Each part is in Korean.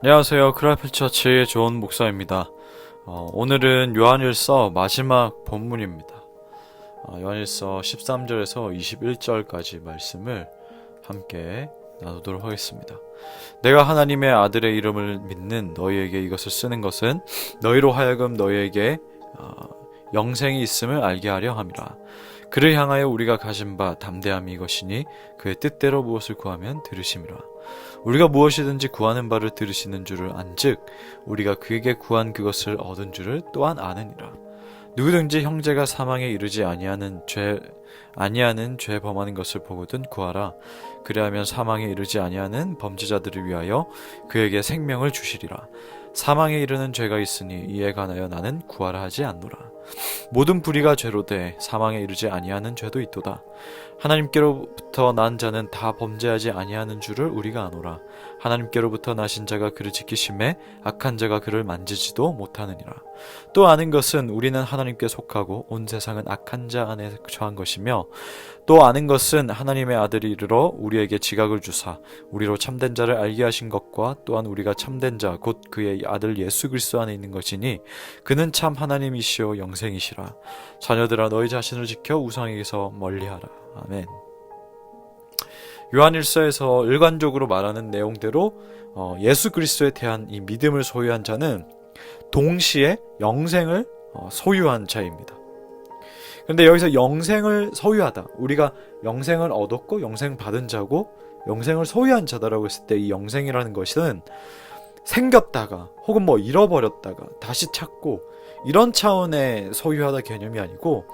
안녕하세요. 크라이플 처치의 좋은 목사입니다. 오늘은 요한일서 마지막 본문입니다. 요한일서 13절에서 21절까지 말씀을 함께 나누도록 하겠습니다. 내가 하나님의 아들의 이름을 믿는 너희에게 이것을 쓰는 것은 너희로 하여금 너희에게 영생이 있음을 알게 하려 함이라. 그를 향하여 우리가 가진 바 담대함이 이것이니 그의 뜻대로 무엇을 구하면 들으심이라. 우리가 무엇이든지 구하는 바를 들으시는 줄을 안즉 우리가 그에게 구한 그것을 얻은 줄을 또한 아느니라. 누구든지 형제가 사망에 이르지 아니하는 죄 범하는 것을 보거든 구하라. 그리하면 사망에 이르지 아니하는 범죄자들을 위하여 그에게 생명을 주시리라. 사망에 이르는 죄가 있으니 이에 관하여 나는 구하라 하지 않노라. 모든 불의가 죄로 돼 사망에 이르지 아니하는 죄도 있도다. 하나님께로부터 난 자는 다 범죄하지 아니하는 줄을 우리가 아노라. 하나님께로부터 나신 자가 그를 지키심에 악한 자가 그를 만지지도 못하느니라. 또 아는 것은 우리는 하나님께 속하고 온 세상은 악한 자 안에 처한 것이며, 또 아는 것은 하나님의 아들이 이르러 우리에게 지각을 주사 우리로 참된 자를 알게 하신 것과 또한 우리가 참된 자 곧 그의 아들 예수 그리스도 안에 있는 것이니 그는 참 하나님이시오 영생이시라. 자녀들아 너희 자신을 지켜 우상에게서 멀리하라. 아멘. 요한일서에서 일관적으로 말하는 내용대로 예수 그리스도에 대한 이 믿음을 소유한 자는 동시에 영생을 소유한 자입니다. 그런데 여기서 영생을 소유하다, 우리가 영생을 얻었고 영생 받은 자고 영생을 소유한 자다라고 했을 때 이 영생이라는 것은 생겼다가 혹은 잃어버렸다가 다시 찾고 이런 차원의 소유하다 개념이 아니고,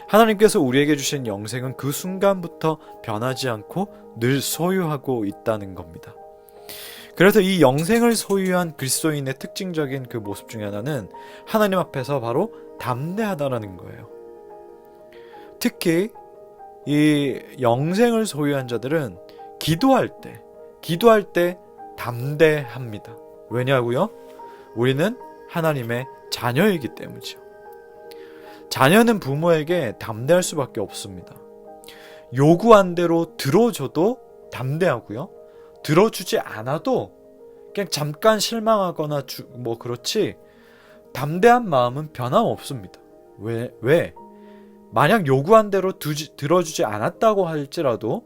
하나님께서 우리에게 주신 영생은 그 순간부터 변하지 않고 늘 소유하고 있다는 겁니다. 그래서 이 영생을 소유한 그리스도인의 특징적인 그 모습 중에 하나는 하나님 앞에서 바로 담대하다라는 거예요. 특히 이 영생을 소유한 자들은 기도할 때 담대합니다. 왜냐고요? 우리는 하나님의 자녀이기 때문이죠. 자녀는 부모에게 담대할 수밖에 없습니다. 요구한 대로 들어줘도 담대하고요. 들어주지 않아도 그냥 잠깐 실망하거나 그렇지 담대한 마음은 변함없습니다. 왜? 만약 요구한 대로 들어주지 않았다고 할지라도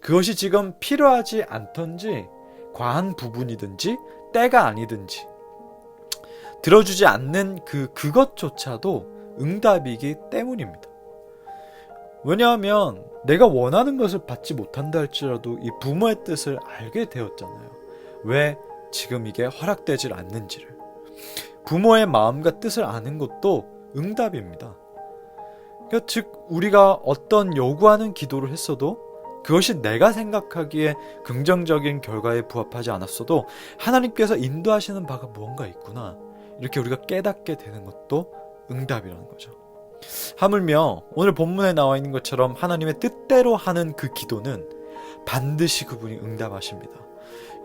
그것이 지금 필요하지 않던지 과한 부분이든지 때가 아니든지 들어주지 않는 그것조차도 응답이기 때문입니다. 왜냐하면 내가 원하는 것을 받지 못한다 할지라도 이 부모의 뜻을 알게 되었잖아요. 왜 지금 이게 허락되질 않는지를. 부모의 마음과 뜻을 아는 것도 응답입니다. 그러니까 즉 우리가 어떤 요구하는 기도를 했어도 그것이 내가 생각하기에 긍정적인 결과에 부합하지 않았어도 하나님께서 인도하시는 바가 무언가 있구나, 이렇게 우리가 깨닫게 되는 것도 응답이라는 거죠. 하물며 오늘 본문에 나와 있는 것처럼 하나님의 뜻대로 하는 그 기도는 반드시 그분이 응답하십니다.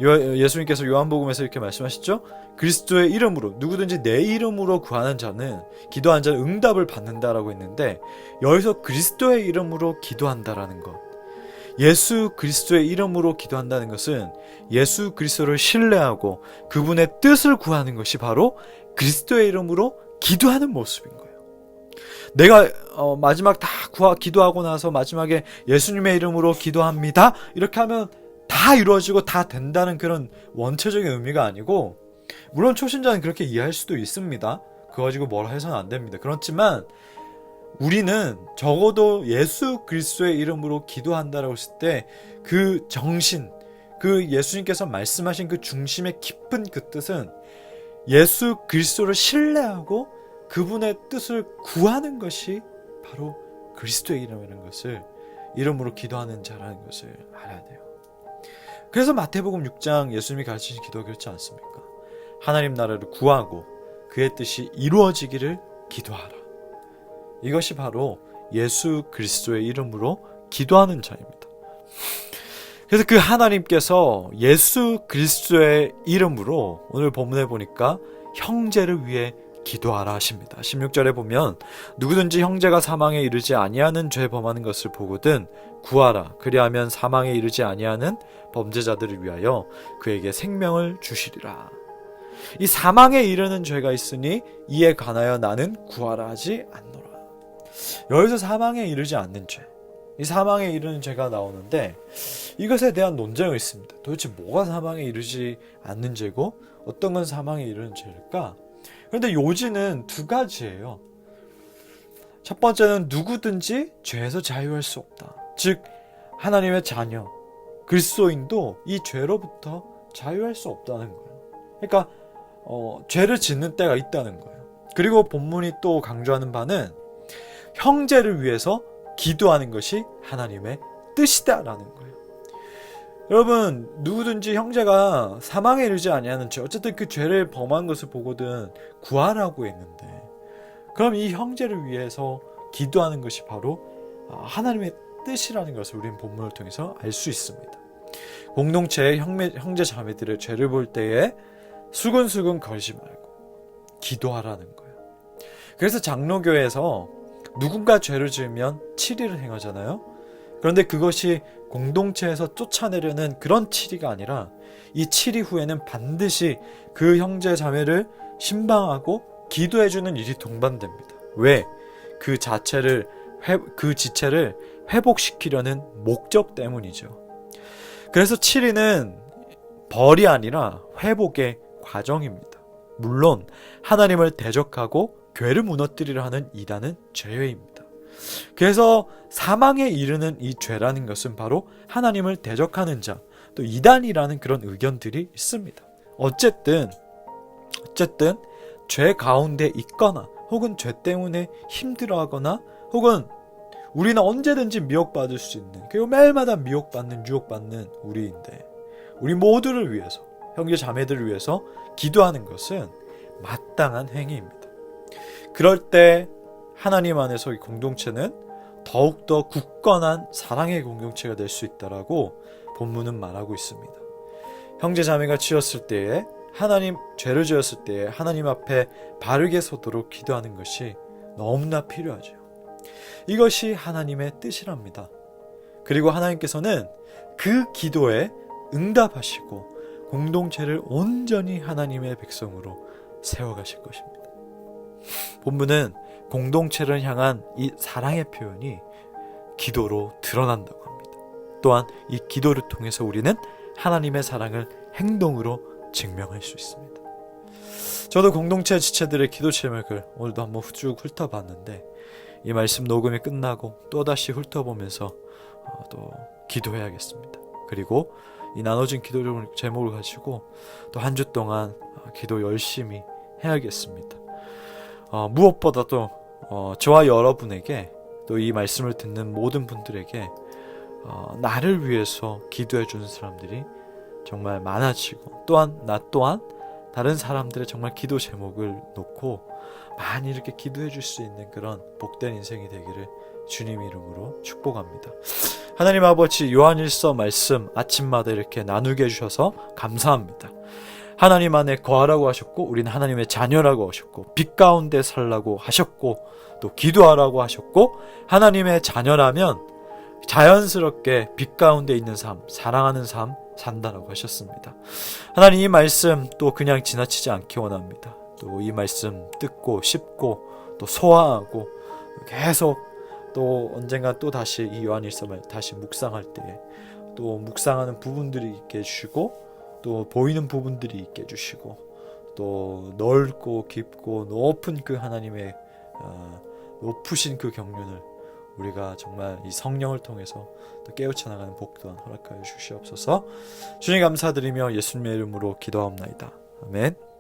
예수님께서 요한복음에서 이렇게 말씀하시죠. 그리스도의 이름으로, 누구든지 내 이름으로 구하는 자는, 기도한 자는 응답을 받는다라고 했는데, 여기서 그리스도의 이름으로 기도한다라는 것, 예수 그리스도의 이름으로 기도한다는 것은 예수 그리스도를 신뢰하고 그분의 뜻을 구하는 것이 바로 그리스도의 이름으로 기도하는 모습인 거예요. 내가 마지막 다 기도하고 나서 마지막에 예수님의 이름으로 기도합니다 이렇게 하면 다 이루어지고 다 된다는 그런 원체적인 의미가 아니고, 물론 초신자는 그렇게 이해할 수도 있습니다. 그거 가지고 뭐라 해서는 안 됩니다. 그렇지만 우리는 적어도 예수 그리스도의 이름으로 기도한다라고 했을 때 그 정신, 그 예수님께서 말씀하신 그 중심의 깊은 그 뜻은 예수 그리스도를 신뢰하고 그분의 뜻을 구하는 것이 바로 그리스도의 이름이라는 것을, 이름으로 기도하는 자라는 것을 알아야 돼요. 그래서 마태복음 6장 예수님이 가르치신 기도가 그렇지 않습니까? 하나님 나라를 구하고 그의 뜻이 이루어지기를 기도하라. 이것이 바로 예수 그리스도의 이름으로 기도하는 자입니다. 그래서 그 하나님께서 예수 그리스도의 이름으로 오늘 본문에 보니까 형제를 위해 기도하라 하십니다. 16절에 보면 누구든지 형제가 사망에 이르지 아니하는 죄 범하는 것을 보거든 구하라. 그리하면 사망에 이르지 아니하는 범죄자들을 위하여 그에게 생명을 주시리라. 이 사망에 이르는 죄가 있으니 이에 관하여 나는 구하라 하지 않노라. 여기서 사망에 이르지 않는 죄, 이 사망에 이르는 죄가 나오는데 이것에 대한 논쟁이 있습니다. 도대체 뭐가 사망에 이르지 않는 죄고 어떤 건 사망에 이르는 죄일까? 그런데 요지는 두 가지예요. 첫 번째는 누구든지 죄에서 자유할 수 없다. 즉 하나님의 자녀 그리스도인도 이 죄로부터 자유할 수 없다는 거예요. 그러니까 죄를 짓는 때가 있다는 거예요. 그리고 본문이 또 강조하는 바는 형제를 위해서 기도하는 것이 하나님의 뜻이다라는 거예요. 여러분, 누구든지 형제가 사망에 이르지 아니하는 죄, 어쨌든 그 죄를 범한 것을 보거든 구하라고 했는데, 그럼 이 형제를 위해서 기도하는 것이 바로 하나님의 뜻이라는 것을 우리는 본문을 통해서 알 수 있습니다. 공동체의 형제 자매들의 죄를 볼 때에 수근수근 걸지 말고 기도하라는 거예요. 그래서 장로교에서 누군가 죄를 지으면 치리를 행하잖아요. 그런데 그것이 공동체에서 쫓아내려는 그런 치리가 아니라 이 치리 후에는 반드시 그 형제 자매를 신방하고 기도해주는 일이 동반됩니다. 왜? 그 지체를 회복시키려는 목적 때문이죠. 그래서 치리는 벌이 아니라 회복의 과정입니다. 물론 하나님을 대적하고 교회를 무너뜨리려 하는 이단은 죄입니다. 그래서 사망에 이르는 이 죄라는 것은 바로 하나님을 대적하는 자, 또 이단이라는 그런 의견들이 있습니다. 어쨌든 죄 가운데 있거나 혹은 죄 때문에 힘들어하거나 혹은 우리는 언제든지 미혹받을 수 있는, 그리고 매일마다 미혹받는, 유혹받는 우리인데 우리 모두를 위해서, 형제 자매들을 위해서 기도하는 것은 마땅한 행위입니다. 그럴 때 하나님 안에서 이 공동체는 더욱더 굳건한 사랑의 공동체가 될 수 있다라고 본문은 말하고 있습니다. 형제 자매가 지었을 때에 죄를 지었을 때에 하나님 앞에 바르게 서도록 기도하는 것이 너무나 필요하죠. 이것이 하나님의 뜻이랍니다. 그리고 하나님께서는 그 기도에 응답하시고 공동체를 온전히 하나님의 백성으로 세워가실 것입니다. 본문은 공동체를 향한 이 사랑의 표현이 기도로 드러난다고 합니다. 또한 이 기도를 통해서 우리는 하나님의 사랑을 행동으로 증명할 수 있습니다. 저도 공동체 지체들의 기도 제목을 오늘도 한번 쭉 훑어봤는데 이 말씀 녹음이 끝나고 또다시 훑어보면서 또 기도해야겠습니다. 그리고 이 나눠진 기도 제목을 가지고 또 한 주 동안 기도 열심히 해야겠습니다. 무엇보다도 저와 여러분에게 또 이 말씀을 듣는 모든 분들에게 나를 위해서 기도해 주는 사람들이 정말 많아지고 또한 나 또한 다른 사람들의 정말 기도 제목을 놓고 많이 이렇게 기도해 줄 수 있는 그런 복된 인생이 되기를 주님 이름으로 축복합니다. 하나님 아버지, 요한일서 말씀 아침마다 이렇게 나누게 해주셔서 감사합니다. 하나님 안에 거하라고 하셨고 우리는 하나님의 자녀라고 하셨고 빛 가운데 살라고 하셨고 또 기도하라고 하셨고 하나님의 자녀라면 자연스럽게 빛 가운데 있는 삶, 사랑하는 삶 산다라고 하셨습니다. 하나님, 이 말씀 또 그냥 지나치지 않기 원합니다. 또 이 말씀 듣고 씹고 또 소화하고 계속 또 언젠가 또 다시 이 요한일서를 다시 묵상할 때에 또 묵상하는 부분들이 있게 해주시고 또 보이는 부분들이 있게 해주시고 또 넓고 깊고 높은 그 하나님의 높으신 그 경륜을 우리가 정말 이 성령을 통해서 또 깨우쳐 나가는 복 또한 허락하여 주시옵소서. 주님 감사드리며 예수님의 이름으로 기도하옵나이다. 아멘.